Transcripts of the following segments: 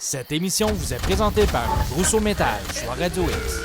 Cette émission vous est présentée par Rousseau Métal sur Radio X.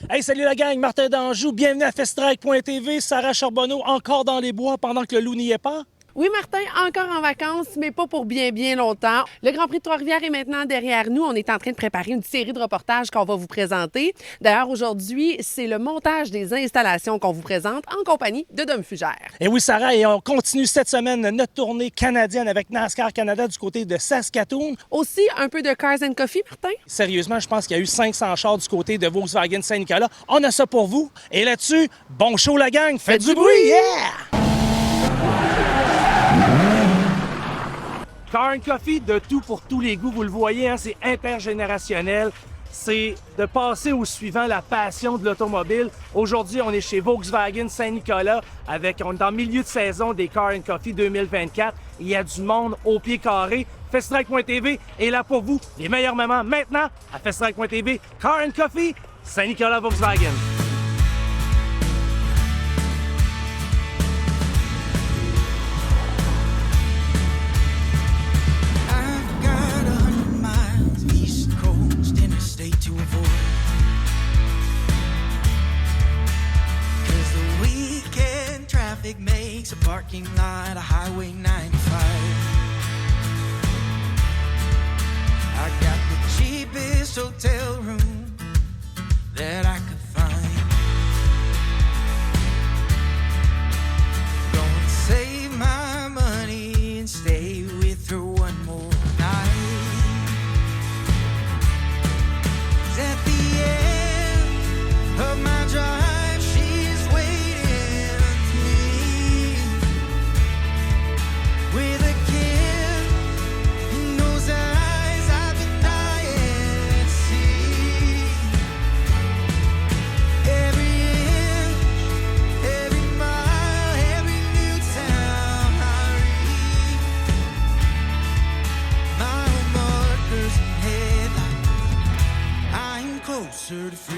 Hey, salut la gang, Martin d'Anjou, bienvenue à Festrike.tv, Sarah Charbonneau encore dans les bois pendant que le loup n'y est pas. Oui, Martin, encore en vacances, mais pas pour bien longtemps. Le Grand Prix de Trois-Rivières est maintenant derrière nous. On est en train de préparer une série de reportages qu'on va vous présenter. D'ailleurs, aujourd'hui, c'est le montage des installations qu'on vous présente en compagnie de Dom Fugère. Et oui, Sarah, et on continue cette semaine notre tournée canadienne avec NASCAR Canada du côté de Saskatoon. Aussi, un peu de Cars and Coffee, Martin. Sérieusement, je pense qu'il y a eu 500 chars du côté de Volkswagen Saint-Nicolas. On a ça pour vous. Et là-dessus, bon show la gang, faites du bruit, yeah! Car and Coffee, de tout pour tous les goûts, vous le voyez, hein, c'est intergénérationnel. C'est de passer au suivant la passion de l'automobile. Aujourd'hui, on est chez Volkswagen Saint-Nicolas on est dans le milieu de saison des Car and Coffee 2024. Il y a du monde au pied carré. Festrike.tv est là pour vous. Les meilleurs moments maintenant à Festrike.tv. Car and Coffee, Saint-Nicolas Volkswagen. Traffic makes a parking lot a Highway 95. I got the cheapest hotel room that I could find. Gonna save my money and stay with her one more night. 'Cause at the end of my drive, closer to free.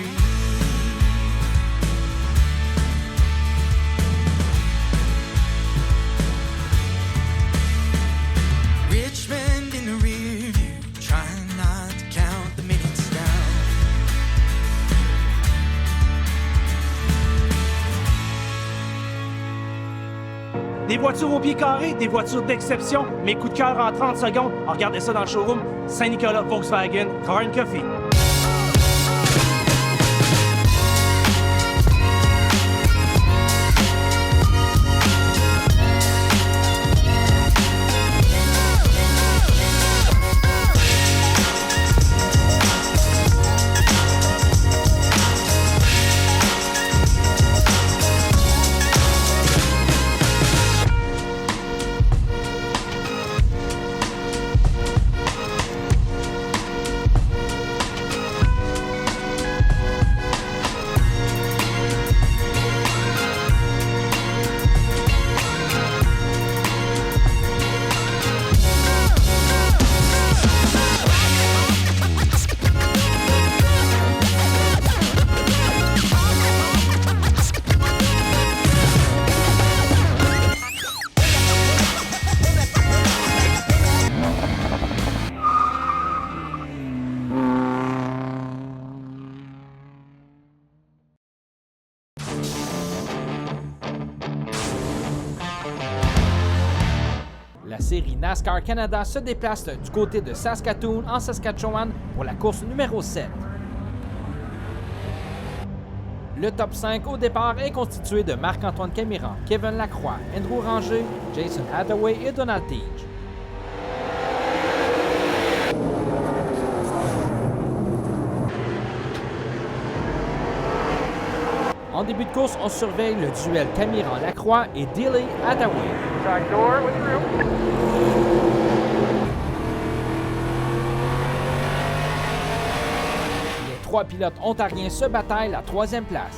Richmond in the rear view, trying not to count the minutes down. Des voitures au pied carré, des voitures d'exception, mes coups de cœur en 30 secondes. Regardez ça dans le showroom Saint-Nicolas Volkswagen Car and Coffee. La série NASCAR Canada se déplace du côté de Saskatoon, en Saskatchewan, pour la course numéro 7. Le top 5 au départ est constitué de Marc-Antoine Camiran, Kevin Lacroix, Andrew Ranger, Jason Hathaway et Donald Tige. En début de course, on surveille le duel Camiran-Lacroix et Dilly Hathaway. Les trois pilotes ontariens se bataillent la troisième place.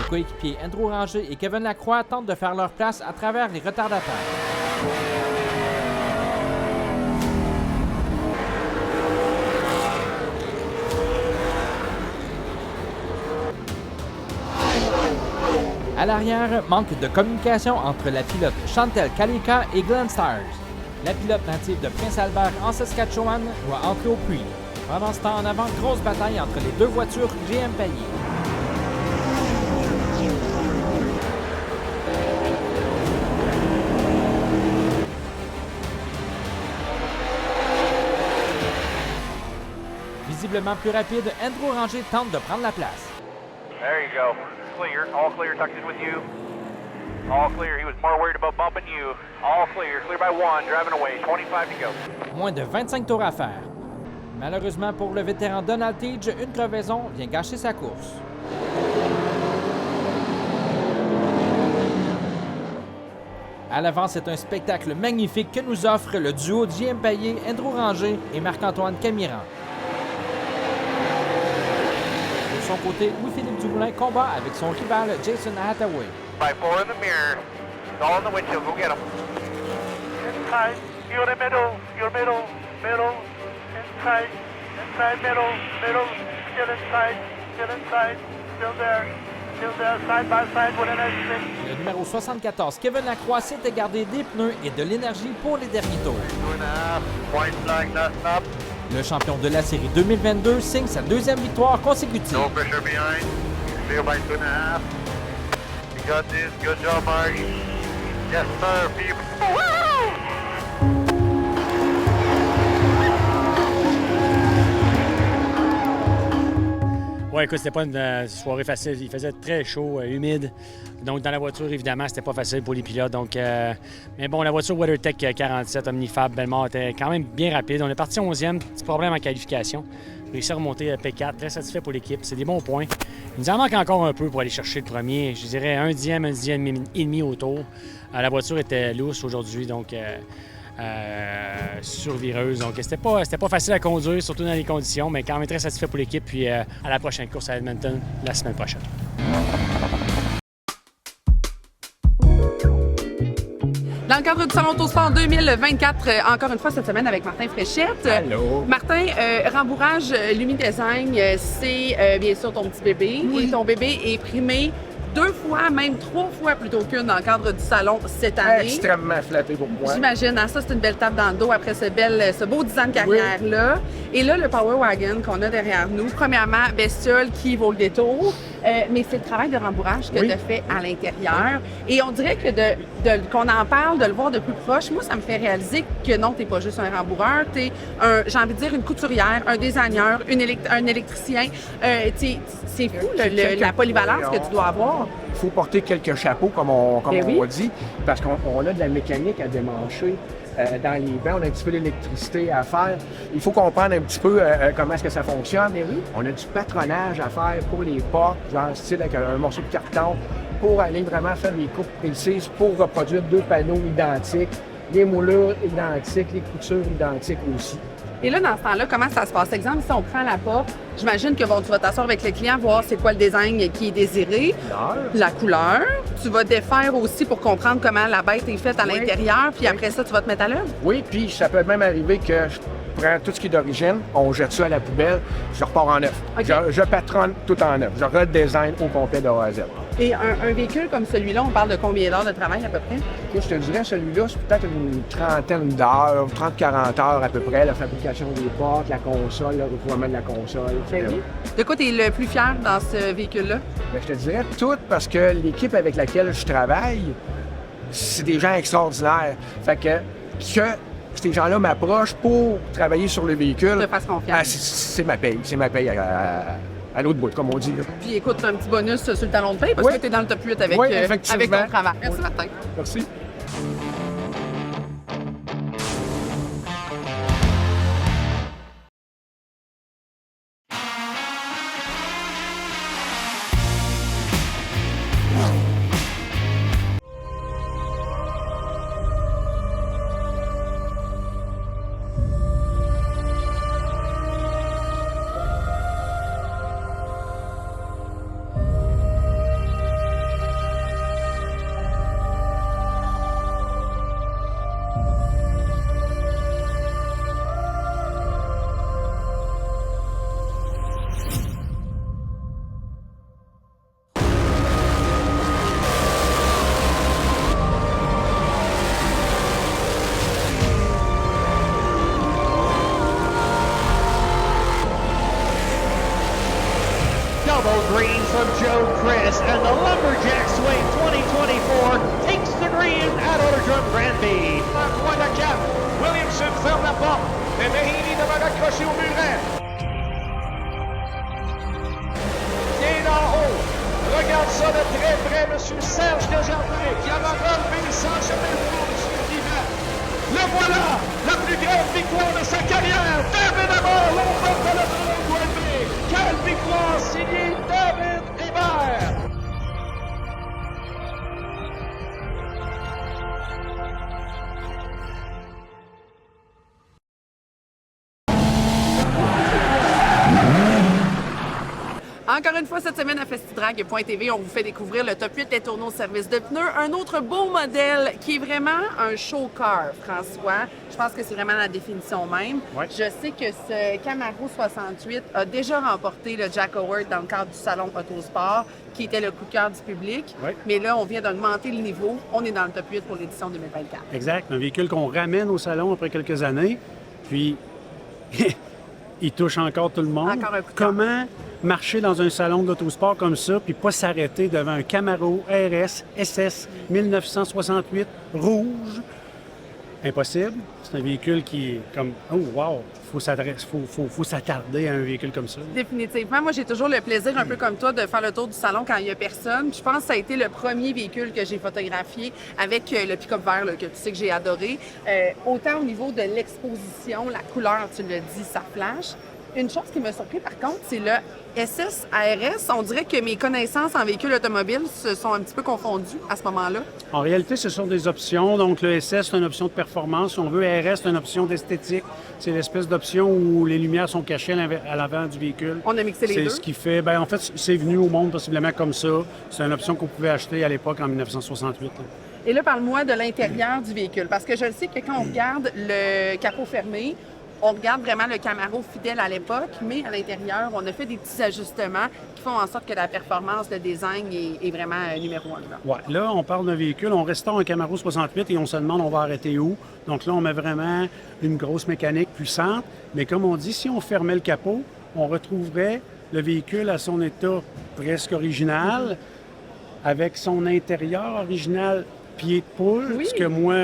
Les coéquipiers Andrew Ranger et Kevin Lacroix tentent de faire leur place à travers les retardataires. À l'arrière, manque de communication entre la pilote Chantel Kalika et Glenn Stars. La pilote native de Prince-Albert en Saskatchewan doit entrer au puits. Pendant ce temps en avant, grosse bataille entre les deux voitures GM Payet. Visiblement plus rapide, Andrew Ranger tente de prendre la place. There you go. Clear. All clear. Tucked in with you. All clear. He was more worried about bumping you. All clear. Clear by one. Driving away. 25 to go. Moins de 25 tours à faire. Malheureusement pour le vétéran Donald Tige, une crevaison vient gâcher sa course. À l'avant, c'est un spectacle magnifique que nous offre le duo JM Payet, Andrew Ranger et Marc-Antoine Camiran. De son côté, Louis-Philippe Dumoulin combat avec son rival Jason Hathaway. By four in the mirror. It's all in the windshield. Go get him. Inside. You're in the middle. You're middle. Middle. Inside. Inside. Middle. Middle. Still inside. Still inside. Still there. Still there. Side by side with an exit. Le numéro 74, Kevin Lacroix, s'était gardé des pneus et de l'énergie pour les derniers tours. 2.5. Point flag. Nothing up. Le champion de la série 2022 signe sa deuxième victoire consécutive. No pressure behind. Clear by 2.5. You got this. Good job, Mark. Yes, sir, people. Ouais, écoute, c'était pas une soirée facile. Il faisait très chaud, humide. Donc, dans la voiture, évidemment, c'était pas facile pour les pilotes. Donc, mais bon, la voiture WeatherTech 47 Omnifab Belmont était quand même bien rapide. On est parti 11e, petit problème en qualification. Réussi à remonter à P4, très satisfait pour l'équipe. C'est des bons points. Il nous en manque encore un peu pour aller chercher le premier. Je dirais un dixième et demi au tour. La voiture était lousse aujourd'hui, donc survireuse. Donc, c'était pas facile à conduire, surtout dans les conditions, mais quand même très satisfait pour l'équipe. Puis à la prochaine course à Edmonton, la semaine prochaine. Dans le cadre du Salon Autosport 2024, encore une fois cette semaine avec Martin Fréchette. Allô. Martin, rembourrage Lumi-Design, c'est bien sûr ton petit bébé. Oui. Et ton bébé est primé 2 fois, même 3 fois plutôt qu'une dans le cadre du salon cette année. Extrêmement flatté pour moi. J'imagine, hein, ça c'est une belle tape dans le dos après ce beau 10 ans de carrière-là. Et là, le Power Wagon qu'on a derrière nous, premièrement, bestiole qui vaut le détour, mais c'est le travail de rembourrage que tu as fait à l'intérieur. Et on dirait que qu'on en parle, de le voir de plus proche, moi ça me fait réaliser que non, t'es pas juste un rembourreur, t'es j'ai envie de dire une couturière, un designer, un électricien. C'est fou la polyvalence que tu dois avoir. Il faut porter quelques chapeaux, comme on oui. dit, parce qu'on a de la mécanique à démancher dans les bains, on a un petit peu d'électricité à faire. Il faut comprendre un petit peu comment est-ce que ça fonctionne. Oui. On a du patronage à faire pour les portes, genre style avec un morceau de carton, pour aller vraiment faire des coupes précises pour reproduire 2 panneaux identiques, les moulures identiques, les coutures identiques aussi. Et là, dans ce temps-là, comment ça se passe? Exemple, si on prend la porte, j'imagine que tu vas t'asseoir avec le client, voir c'est quoi le design qui est désiré, la couleur. Tu vas défaire aussi pour comprendre comment la bête est faite à l'intérieur, puis après ça, tu vas te mettre à l'œuvre. Oui, puis ça peut même arriver que je prends tout ce qui est d'origine, on jette ça à la poubelle, je repars en neuf. Okay. Je patronne tout en neuf. Je redesign au complet de A à Z. Et un véhicule comme celui-là, on parle de combien d'heures de travail à peu près? Je te dirais, celui-là, c'est peut-être une trentaine d'heures, 30-40 heures à peu près, la fabrication des portes, la console, le recouvrement de la console, etc. Oui. De quoi tu es le plus fier dans ce véhicule-là? Bien, je te dirais tout parce que l'équipe avec laquelle je travaille, c'est des gens extraordinaires. Fait que ces gens-là m'approchent pour travailler sur le véhicule. Te fasse confiance. C'est ma paye. C'est ma paye à l'autre bout, comme on dit. Là. Puis écoute, un petit bonus sur le talon de paye parce que tu es dans le top 8 avec ton travail. Merci Martin. Merci. green from Joe Chris, and the Lumberjack Swing 2024 takes the green at Autodrome Granby. Un point de cap, Williamson ferme la porte, et Mahini devrait accrocher au muret. Bien en haut, regarde ça de très près, M. Serge Desjardins, qui a relevé sans jamais le tour sur l'hiver. Le voilà, la plus grande victoire de sa carrière, David Hébert, l'ombre de l'Autodrome Granby. Quelle victoire signée David Hébert! Encore une fois, cette semaine à Festidrag.tv, on vous fait découvrir le top 8 des tourneaux service de pneus. Un autre beau modèle qui est vraiment un show car, François. Je pense que c'est vraiment la définition même. Ouais. Je sais que ce Camaro 68 a déjà remporté le Jack Award dans le cadre du Salon Autosport, qui était le coup de cœur du public. Ouais. Mais là, on vient d'augmenter le niveau. On est dans le top 8 pour l'édition 2024. Exact. Un véhicule qu'on ramène au salon après quelques années. Puis, il touche encore tout le monde. Encore un coup de cœur. Comment marcher dans un salon d'autosport comme ça, puis pas s'arrêter devant un Camaro RS SS 1968 rouge? Impossible. C'est un véhicule qui est comme « Oh, wow! » Faut s'attarder à un véhicule comme ça. Définitivement. Moi, j'ai toujours le plaisir, un peu comme toi, de faire le tour du salon quand il n'y a personne. Je pense que ça a été le premier véhicule que j'ai photographié avec le pick-up vert, là, que tu sais que j'ai adoré. Autant au niveau de l'exposition, la couleur, tu le dis, ça flash. Une chose qui m'a surpris, par contre, c'est le SS ARS. On dirait que mes connaissances en véhicule automobile se sont un petit peu confondues à ce moment-là. En réalité, ce sont des options. Donc, le SS, c'est une option de performance. Si on veut, RS, c'est une option d'esthétique. C'est l'espèce d'option où les lumières sont cachées à l'avant du véhicule. On a mixé les deux. C'est ce qui fait... Bien, en fait, c'est venu au monde possiblement comme ça. C'est une option qu'on pouvait acheter à l'époque, en 1968. Là. Et là, parle-moi de l'intérieur du véhicule. Parce que je sais que quand on regarde le capot fermé, on regarde vraiment le Camaro fidèle à l'époque, mais à l'intérieur, on a fait des petits ajustements qui font en sorte que la performance, le design est vraiment numéro un. Là. Ouais. Là, on parle d'un véhicule, on restaure un Camaro 68 et on se demande on va arrêter où. Donc là, on met vraiment une grosse mécanique puissante. Mais comme on dit, si on fermait le capot, on retrouverait le véhicule à son état presque original, avec son intérieur original pied de poule, Oui. ce que moi,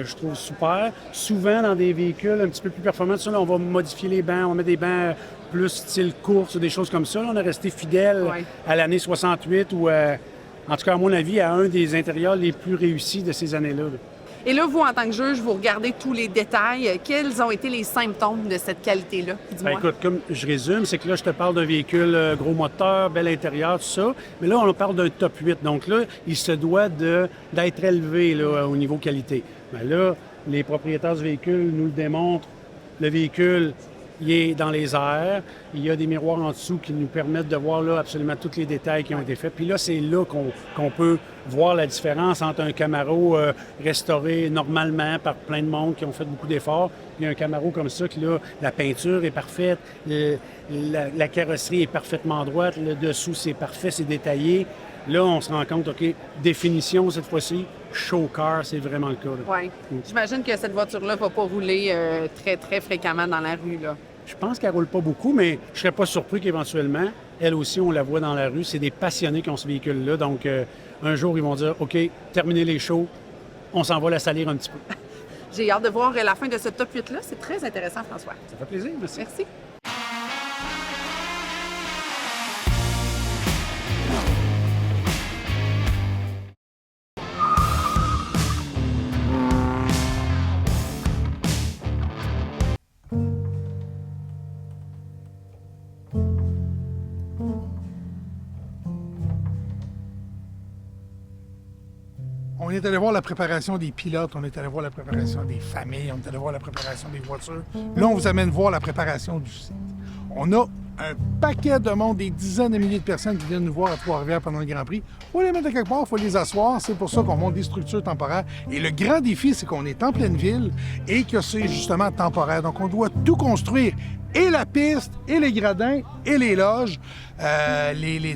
je trouve super. Souvent, dans des véhicules un petit peu plus performants, ça, là, on va modifier les bancs, on met des bancs plus style course ou des choses comme ça. Là, on est resté fidèle Ouais. à l'année 68 ou, en tout cas, à mon avis, à un des intérieurs les plus réussis de ces années-là. Là. Et là, vous, en tant que juge, vous regardez tous les détails. Quels ont été les symptômes de cette qualité-là? Dis-moi. Ben, écoute, comme je résume, c'est que là, je te parle d'un véhicule gros moteur, bel intérieur, tout ça. Mais là, on parle d'un top 8. Donc là, il se doit d'être élevé là, au niveau qualité. Ben là, les propriétaires du véhicule nous le démontrent. Le véhicule, il est dans les airs. Il y a des miroirs en dessous qui nous permettent de voir là, absolument tous les détails qui ont été faits. Puis là, c'est là qu'on peut voir la différence entre un Camaro restauré normalement par plein de monde qui ont fait beaucoup d'efforts, et un Camaro comme ça, qui là, la peinture est parfaite, la carrosserie est parfaitement droite, le dessous, c'est parfait, c'est détaillé. Là, on se rend compte, OK, définition cette fois-ci, show car, c'est vraiment le cas. Oui. J'imagine que cette voiture-là ne va pas rouler très, très fréquemment dans la rue, là. Je pense qu'elle roule pas beaucoup, mais je serais pas surpris qu'éventuellement, elle aussi, on la voit dans la rue. C'est des passionnés qui ont ce véhicule-là. Donc, un jour, ils vont dire, OK, terminez les shows, on s'en va la salir un petit peu. J'ai hâte de voir la fin de ce top 8-là. C'est très intéressant, François. Ça fait plaisir, merci. Merci. On est allé voir la préparation des pilotes, on est allé voir la préparation des familles, on est allé voir la préparation des voitures. Là, on vous amène voir la préparation du site. On a un paquet de monde, des dizaines de milliers de personnes qui viennent nous voir à Trois-Rivières pendant le Grand Prix. Il faut les mettre à quelque part, il faut les asseoir. C'est pour ça qu'on monte des structures temporaires. Et le grand défi, c'est qu'on est en pleine ville et que c'est justement temporaire. Donc, on doit tout construire et la piste, et les gradins, et les loges,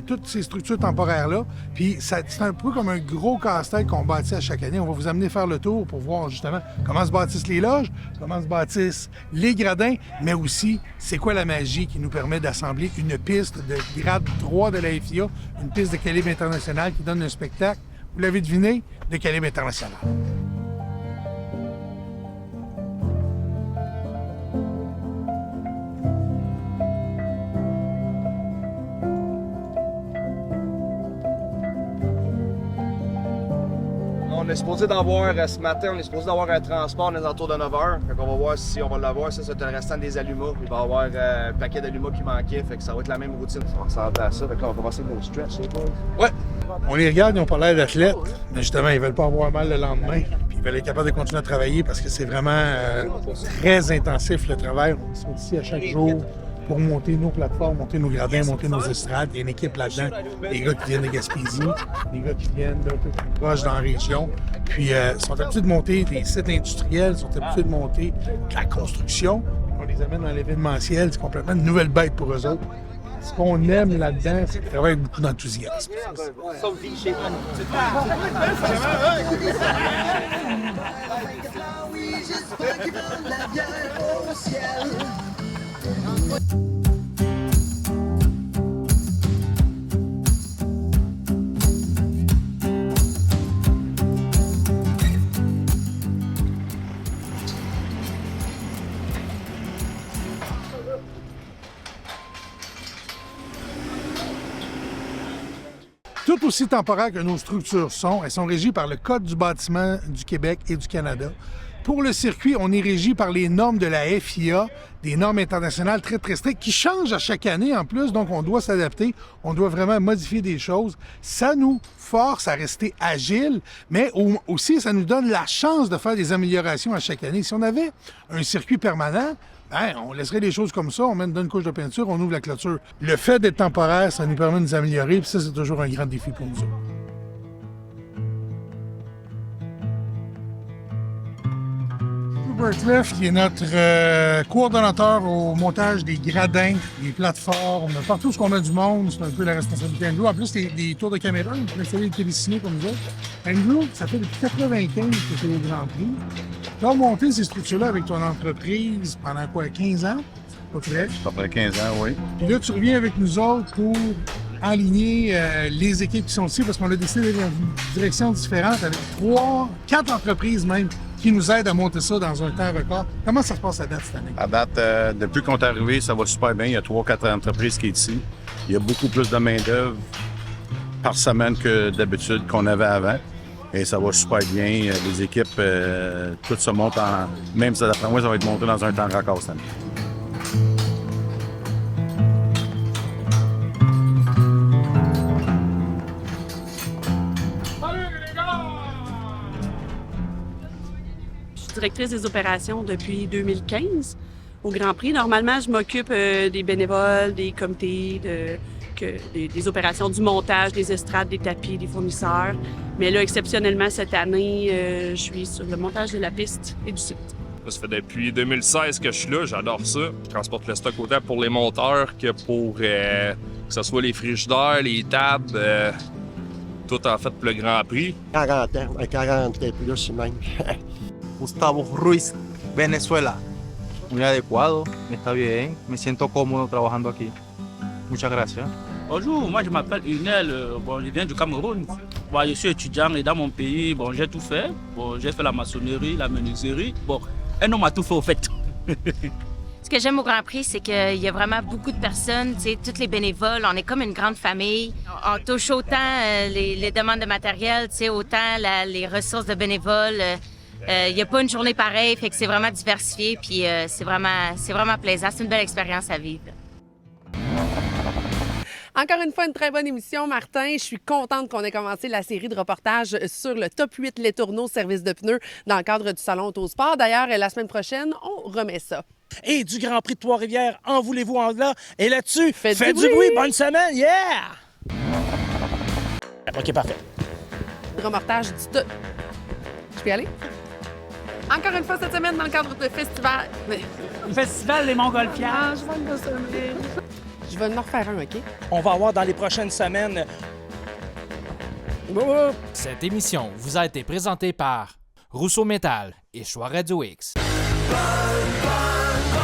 toutes ces structures temporaires-là. Puis c'est un peu comme un gros casse-tête qu'on bâtit à chaque année. On va vous amener faire le tour pour voir justement comment se bâtissent les loges, comment se bâtissent les gradins, mais aussi c'est quoi la magie qui nous permet d'assembler une piste de grade 3 de la FIA, une piste de calibre international qui donne un spectacle, vous l'avez deviné, de calibre international. On est supposé d'avoir, ce matin, on est supposé d'avoir un transport aux alentours de 9h. Fait qu'on va voir si on va l'avoir. Ça, c'est le restant des allumas. Il va y avoir un paquet d'allumas qui manquait. Fait que ça va être la même routine. Ça va ressembler à ça. Fait que là, on va commencer nos stretch, les boys. Ouais. On les regarde, ils n'ont pas l'air d'athlètes. Mais justement, ils veulent pas avoir mal le lendemain. Puis ils veulent être capables de continuer à travailler parce que c'est vraiment très intensif, le travail. On sont ici à chaque jour pour monter nos plateformes, monter nos gradins, monter nos estrades. Il y a une équipe là-dedans, des gars qui viennent de Gaspésie, des gars qui viennent d'un peu plus proche dans la région. Puis ils sont habitués de monter des sites industriels, ils sont habitués de monter de la construction. On les amène dans l'événementiel, c'est complètement une nouvelle bête pour eux autres. Ce qu'on aime là-dedans, c'est qu'ils travaillent avec beaucoup d'enthousiasme. Tout aussi temporaires que nos structures sont, elles sont régies par le Code du bâtiment du Québec et du Canada. Pour le circuit, on est régi par les normes de la FIA, des normes internationales très, très strictes qui changent à chaque année en plus, donc on doit s'adapter, on doit vraiment modifier des choses. Ça nous force à rester agile, mais aussi ça nous donne la chance de faire des améliorations à chaque année. Si on avait un circuit permanent, on laisserait les choses comme ça, on met une couche de peinture, on ouvre la clôture. Le fait d'être temporaire, ça nous permet de nous améliorer, puis ça, c'est toujours un grand défi pour nous autres. Hubert Cliff, qui est notre coordonnateur au montage des gradins, des plateformes, partout où on a du monde, c'est un peu la responsabilité d'Andrew. En plus, des tours de caméra, il faut installer des téléciné comme nous autres. Andrew, ça fait depuis 95 que tu es au Grand Prix. Tu as monté ces structures-là avec ton entreprise pendant quoi, 15 ans? À peu près? À peu près 15 ans, oui. Puis là, tu reviens avec nous autres pour aligner les équipes qui sont ici, parce qu'on a décidé d'aller dans une direction différente avec 4 entreprises même qui nous aident à monter ça dans un temps record. Comment ça se passe à date cette année? À date, depuis qu'on est arrivé, ça va super bien. Il y a 3-4 entreprises qui sont ici. Il y a beaucoup plus de main-d'œuvre par semaine que d'habitude qu'on avait avant. Et ça va super bien. Les équipes, toutes se montent en... Même si d'après moi, ça va être monté dans un temps record cette année. Directrice des opérations depuis 2015 au Grand Prix. Normalement, je m'occupe des bénévoles, des comités, des opérations du montage, des estrades, des tapis, des fournisseurs. Mais là, exceptionnellement, cette année, je suis sur le montage de la piste et du site. Ça fait depuis 2016 que je suis là, j'adore ça. Je transporte le stock autant pour les monteurs que pour que ce soit les frigidaires, les tables, tout en fait pour le Grand Prix. 40 ans, 40 et plus même. Gustavo Ruiz, Venezuela. Muy adecuado, está bien, me siento cómodo trabajando aquí. Muchas gracias. Bonjour, moi je m'appelle Unel, je viens du Cameroun. Je suis étudiant et dans mon pays, j'ai tout fait. J'ai fait la maçonnerie, la menuiserie. Un homme a tout fait au fait. Ce que j'aime au Grand Prix, c'est qu'il y a vraiment beaucoup de personnes, toutes les bénévoles, on est comme une grande famille. On touche autant les demandes de matériel, autant les ressources de bénévoles. Il n'y a pas une journée pareille, fait que c'est vraiment diversifié, puis c'est vraiment plaisant. C'est une belle expérience à vivre. Encore une fois, une très bonne émission, Martin. Je suis contente qu'on ait commencé la série de reportages sur le top 8 Les Tourneaux service de pneus dans le cadre du Salon Autosport. D'ailleurs, la semaine prochaine, on remet ça. Et du Grand Prix de Trois-Rivières, en voulez-vous en là? Et là-dessus, faites du bruit! Bonne semaine! Yeah! OK, parfait. Reportage du... Je peux y aller? Encore une fois cette semaine dans le cadre de festival. Le festival des Montgolfières. Je vais me sonner. Je vais en refaire un, OK? On va avoir dans les prochaines semaines. Cette émission vous a été présentée par Rousseau Métal et Choix Radio X. Bye, bye.